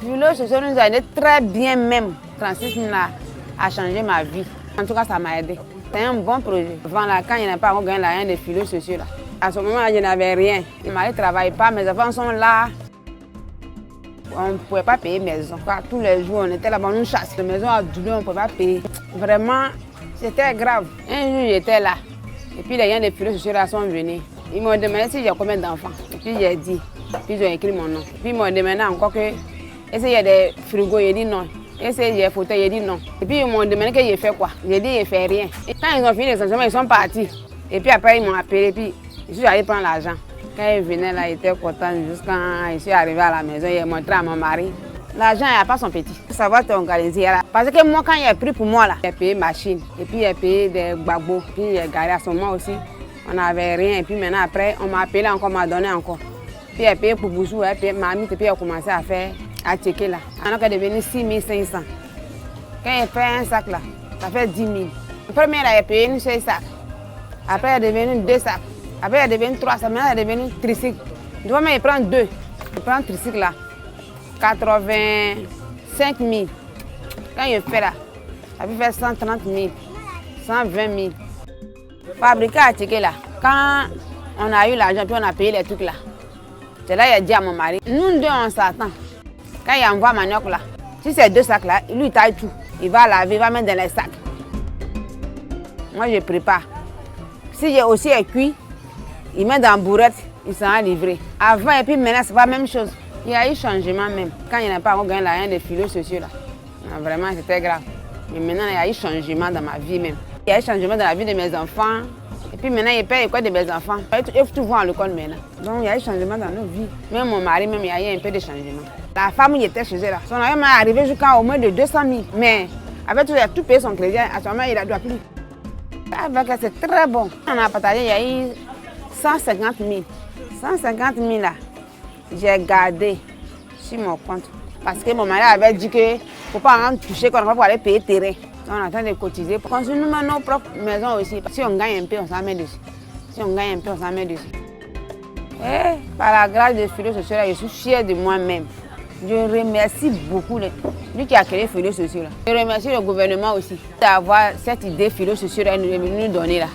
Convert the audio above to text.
Filets sociaux nous a aidé très bien même. 36 000 a changé ma vie. En tout cas, ça m'a aidé. C'est un bon projet. Avant là, quand il n'y a pas encore gagné l'argent des filets sociaux là. À ce moment-là, je n'avais rien. Mon mari ne travaille pas, mes enfants sont là. On ne pouvait pas payer maison. Tous les jours, on était là-bas, on nous chasse. La maison a doublé, on ne pouvait pas payer. Vraiment, c'était grave. Un jour, j'étais là. Et puis, les gens des filets sociaux là sont venus. Ils m'ont demandé si j'ai combien d'enfants. Et puis, j'ai dit. Puis, ils ont écrit mon nom. Puis, ils m'ont demandé encore que est-ce qu'il y a des frigos. J'ai dit non. Est-ce qu'il y a des fauteuils. J'ai dit non. Et puis, ils m'ont demandé que j'ai fait quoi. J'ai dit, j'ai fait rien. Et quand ils ont fini les enseignements, ils sont partis. Et puis, après, ils m'ont appelé. Puis, je suis allée prendre l'argent. Quand il venait là, il était content jusqu'à quand je suis arrivée à la maison, il a montré à mon mari. L'argent, il n'y a pas son petit. Ça va t'organiser là. Parce que moi, quand il a pris pour moi là, il a payé machine. Et puis il a payé des babos. Puis il a garé à ce moment aussi. On n'avait rien. Et puis maintenant, après, on m'a appelé encore, on m'a donné encore. Puis il a payé pour Boussou, il a payé mamie. Et puis il a commencé à faire, à checker là. Alors qu'il est devenu 6 500. Quand il fait un sac là, ça fait 10 000. Le premier, il a payé une seule sac. Après, il est devenu 2 sacs. Après, il est devenu 3 sacs. Maintenant, il est devenu tricycle. Tu vois, mais il prend 2. Il prend un tricycle là. 85 000. Quand il fait là, ça peut faire 130 000, 120 000. Fabriqué à ticket là. Quand on a eu l'argent, puis on a payé les trucs là. C'est là qu'il a dit à mon mari, nous deux on s'attend. Quand il envoie manioc là, si c'est 2 sacs là, lui il taille tout. Il va laver, il va mettre dans les sacs. Moi je prépare. Si j'ai aussi cuit, il met dans la bourrette, il s'en a livré. Avant et puis maintenant, c'est pas la même chose. Il y a eu changement même. Quand il n'a pas encore gagné l'argent des filets sociaux là. Vraiment, c'était grave. Mais maintenant, il y a eu changement dans ma vie même. Il y a eu changement dans la vie de mes enfants. Et puis maintenant, il paye l'école de mes enfants. Il faut tout voir à l'école maintenant. Donc, il y a eu changement dans nos vies. Même mon mari, même, il y a eu un peu de changement. La femme, il était chez elle là. Son argent m'est arrivé jusqu'à au moins de 200 000. Mais avec tout, il a tout payé son crédit. À ce moment, il ne doit plus. C'est très bon. On a partagé, il y a eu 150 000. 150 000 là, j'ai gardé sur mon compte. Parce que mon mari avait dit qu'il ne faut pas en toucher, qu'on ne va pas aller payer terrain. On est en train de cotiser pour construire nos propres maisons aussi. Si on gagne un peu, on s'en met dessus. Si on gagne un peu, on s'en met dessus. Et par la grâce des filets sociaux, je suis fière de moi-même. Je remercie beaucoup lui qui a créé les filets sociaux. Je remercie le gouvernement aussi d'avoir cette idée filets sociaux nous donner là.